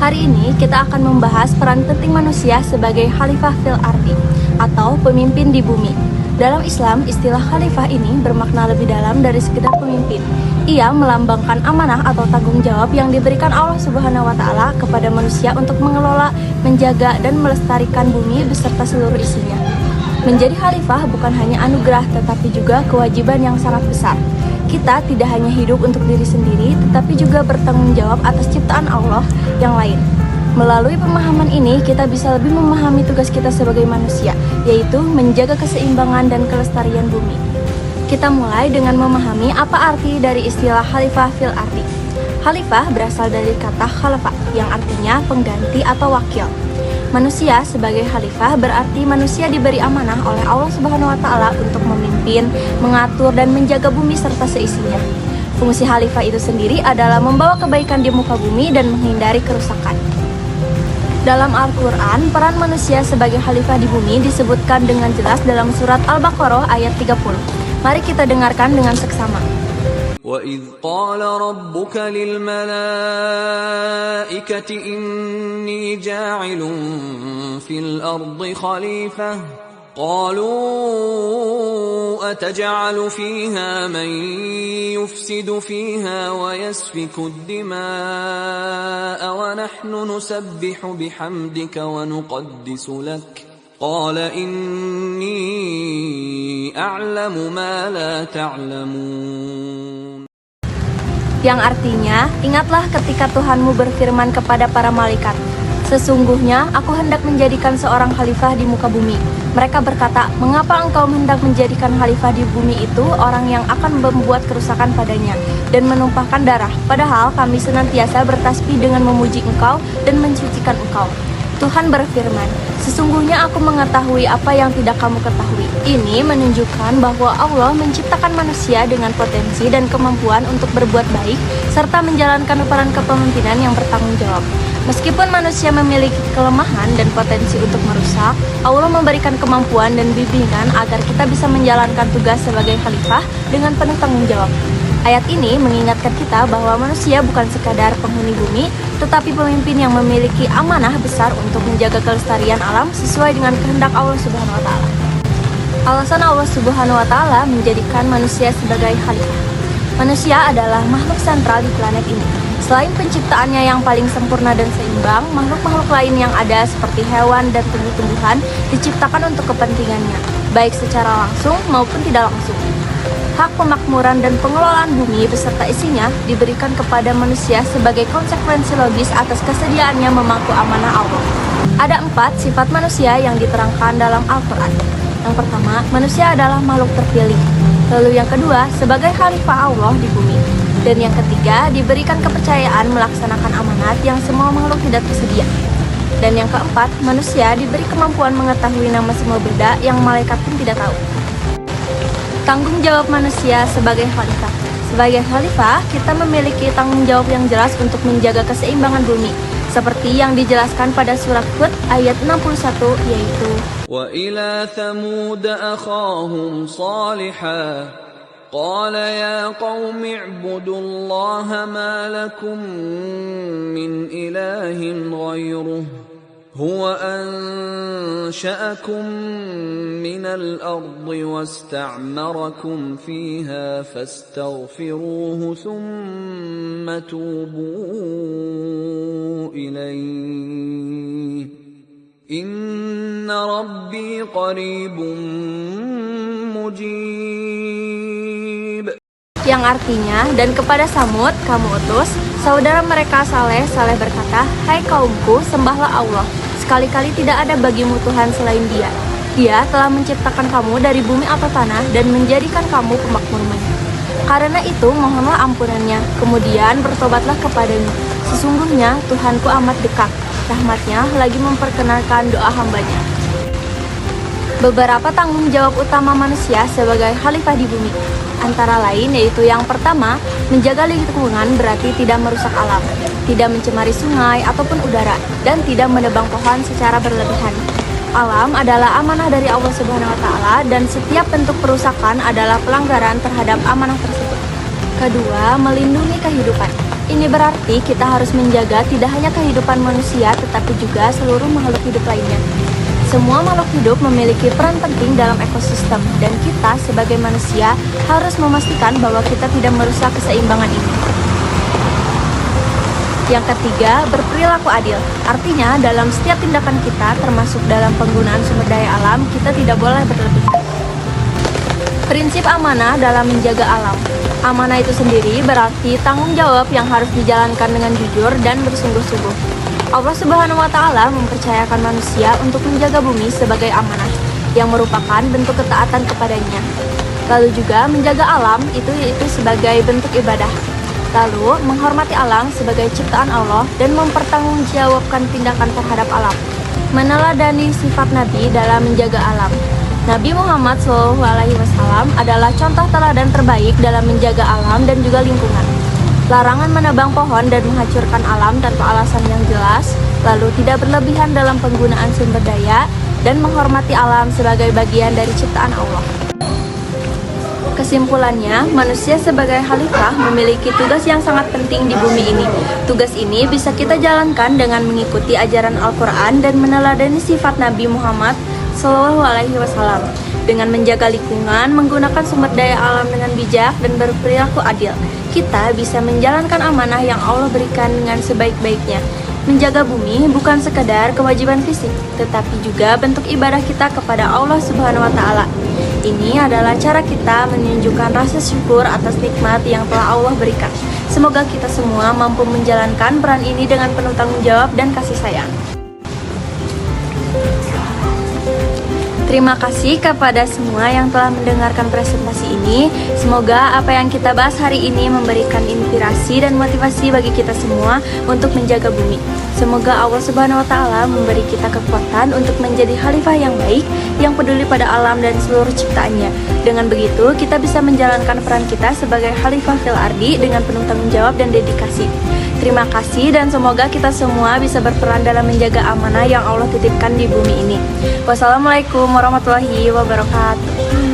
Hari ini kita akan membahas peran penting manusia sebagai khalifah fil ardi atau pemimpin di bumi. Dalam Islam, istilah khalifah ini bermakna lebih dalam dari sekedar pemimpin. Ia melambangkan amanah atau tanggung jawab yang diberikan Allah Subhanahu wa taala kepada manusia untuk mengelola, menjaga dan melestarikan bumi beserta seluruh isinya. Menjadi khalifah bukan hanya anugerah tetapi juga kewajiban yang sangat besar. Kita tidak hanya hidup untuk diri sendiri, tetapi juga bertanggung jawab atas ciptaan Allah yang lain. Melalui pemahaman ini, kita bisa lebih memahami tugas kita sebagai manusia, yaitu menjaga keseimbangan dan kelestarian bumi. Kita mulai dengan memahami apa arti dari istilah khalifah fil ardi. Khalifah berasal dari kata khalafa, yang artinya pengganti atau wakil. Manusia sebagai khalifah berarti manusia diberi amanah oleh Allah Subhanahu wa taala untuk memimpin, mengatur dan menjaga bumi serta seisinya. Fungsi khalifah itu sendiri adalah membawa kebaikan di muka bumi dan menghindari kerusakan. Dalam Al-Qur'an, peran manusia sebagai khalifah di bumi disebutkan dengan jelas dalam surat Al-Baqarah ayat 30. Mari kita dengarkan dengan seksama. وَإِذْ قَالَ رَبُّكَ لِلْمَلَائِكَةِ إِنِّي جَاعِلٌ فِي الْأَرْضِ خَلِيفَةً قَالُوا أَتَجْعَلُ فِيهَا مَن يُفْسِدُ فِيهَا وَيَسْفِكُ الدِّمَاءَ وَنَحْنُ نُسَبِّحُ بِحَمْدِكَ وَنُقَدِّسُ لَكَ قَالَ إِنِّي أَعْلَمُ مَا لَا تَعْلَمُونَ. Yang artinya, ingatlah ketika Tuhanmu berfirman kepada para malaikat, sesungguhnya aku hendak menjadikan seorang khalifah di muka bumi. Mereka berkata, mengapa engkau hendak menjadikan khalifah di bumi itu orang yang akan membuat kerusakan padanya dan menumpahkan darah, padahal kami senantiasa bertasbih dengan memuji engkau dan mensucikan engkau. Tuhan berfirman, sesungguhnya aku mengetahui apa yang tidak kamu ketahui. Ini menunjukkan bahwa Allah menciptakan manusia dengan potensi dan kemampuan untuk berbuat baik, serta menjalankan peran kepemimpinan yang bertanggung jawab. Meskipun manusia memiliki kelemahan dan potensi untuk merusak, Allah memberikan kemampuan dan bimbingan agar kita bisa menjalankan tugas sebagai khalifah dengan penuh tanggung jawab. Ayat ini mengingatkan kita bahwa manusia bukan sekadar penghuni bumi, tetapi pemimpin yang memiliki amanah besar untuk menjaga kelestarian alam sesuai dengan kehendak Allah Subhanahu wa taala. Alasan Allah Subhanahu wa taala menjadikan manusia sebagai khalifah. Manusia adalah makhluk sentral di planet ini. Selain penciptaannya yang paling sempurna dan seimbang, makhluk-makhluk lain yang ada seperti hewan dan tumbuh-tumbuhan diciptakan untuk kepentingannya, baik secara langsung maupun tidak langsung. Hak pemakmuran dan pengelolaan bumi beserta isinya diberikan kepada manusia sebagai konsekuensi logis atas kesediaannya memangku amanah Allah. Ada 4 sifat manusia yang diterangkan dalam Al-Quran. Yang pertama, manusia adalah makhluk terpilih. Lalu yang kedua, sebagai khalifah Allah di bumi. Dan yang ketiga, diberikan kepercayaan melaksanakan amanat yang semua makhluk tidak tersedia. Dan yang keempat, manusia diberi kemampuan mengetahui nama semua benda yang malaikat pun tidak tahu. Tanggung jawab manusia sebagai khalifah. Sebagai khalifah, kita memiliki tanggung jawab yang jelas untuk menjaga keseimbangan bumi, seperti yang dijelaskan pada surat Hud ayat 61, yaitu وَإِلَى ثَمُودَ أَخَاهُمْ صَالِحًا قَالَ يَا قَوْمِ اعْبُدُوا اللَّهَ مَا لَكُمْ مِنْ إِلَٰهٍ غَيْرُهُ هُوَ أَنشَأَكُم مِّنَ الْأَرْضِ وَاسْتَعْمَرَكُمْ فِيهَا فَاسْتَغْفِرُوهُ ثُمَّ تُوبُوا إِلَيْهِ إِنَّ رَبِّي قَرِيبٌ مُّجِيبٌ. yang artinya, dan kepada Samud kamu utus saudara mereka Saleh. Saleh berkata, hai kaumku, sembahlah Allah. Sekali-kali tidak ada bagimu Tuhan selain Dia. Dia telah menciptakan kamu dari bumi atau tanah dan menjadikan kamu pemakmurnya. Karena itu mohonlah ampunannya, kemudian bertobatlah kepadanya. Sesungguhnya Tuhanku amat dekat, rahmatnya lagi memperkenalkan doa hambanya. Beberapa tanggung jawab utama manusia sebagai khalifah di bumi, antara lain yaitu yang pertama, menjaga lingkungan berarti tidak merusak alam, tidak mencemari sungai ataupun udara, dan tidak menebang pohon secara berlebihan. Alam adalah amanah dari Allah Subhanahu wa taala dan setiap bentuk perusakan adalah pelanggaran terhadap amanah tersebut. Kedua, melindungi kehidupan. Ini berarti kita harus menjaga tidak hanya kehidupan manusia, tetapi juga seluruh makhluk hidup lainnya. Semua makhluk hidup memiliki peran penting dalam ekosistem, dan kita sebagai manusia harus memastikan bahwa kita tidak merusak keseimbangan ini. Yang ketiga, berperilaku adil. Artinya, dalam setiap tindakan kita, termasuk dalam penggunaan sumber daya alam, kita tidak boleh berlebihan. Prinsip amanah dalam menjaga alam. Amanah itu sendiri berarti tanggung jawab yang harus dijalankan dengan jujur dan bersungguh-sungguh. Allah Subhanahu wa Ta'ala mempercayakan manusia untuk menjaga bumi sebagai amanah, yang merupakan bentuk ketaatan kepadanya. Lalu juga menjaga alam itu sebagai bentuk ibadah. Lalu menghormati alam sebagai ciptaan Allah dan mempertanggungjawabkan tindakan terhadap alam. Meneladani sifat Nabi dalam menjaga alam. Nabi Muhammad SAW adalah contoh teladan terbaik dalam menjaga alam dan juga lingkungan. Larangan menebang pohon dan menghancurkan alam tanpa alasan yang jelas, lalu tidak berlebihan dalam penggunaan sumber daya, dan menghormati alam sebagai bagian dari ciptaan Allah. Kesimpulannya, manusia sebagai khalifah memiliki tugas yang sangat penting di bumi ini. Tugas ini bisa kita jalankan dengan mengikuti ajaran Al-Quran dan meneladani sifat Nabi Muhammad SAW, dengan menjaga lingkungan, menggunakan sumber daya alam dengan bijak, dan berperilaku adil. Kita bisa menjalankan amanah yang Allah berikan dengan sebaik-baiknya. Menjaga bumi bukan sekedar kewajiban fisik, tetapi juga bentuk ibadah kita kepada Allah Subhanahu wa Ta'ala. Ini adalah cara kita menunjukkan rasa syukur atas nikmat yang telah Allah berikan. Semoga kita semua mampu menjalankan peran ini dengan penuh tanggung jawab dan kasih sayang. Terima kasih kepada semua yang telah mendengarkan presentasi ini. Semoga apa yang kita bahas hari ini memberikan inspirasi dan motivasi bagi kita semua untuk menjaga bumi. Semoga Allah Subhanahu wa Ta'ala memberi kita kekuatan untuk menjadi khalifah yang baik, yang peduli pada alam dan seluruh ciptaannya. Dengan begitu, kita bisa menjalankan peran kita sebagai khalifah fil ardi dengan penuh tanggung jawab dan dedikasi. Terima kasih dan semoga kita semua bisa berperan dalam menjaga amanah yang Allah titipkan di bumi ini. Wassalamualaikum warahmatullahi wabarakatuh.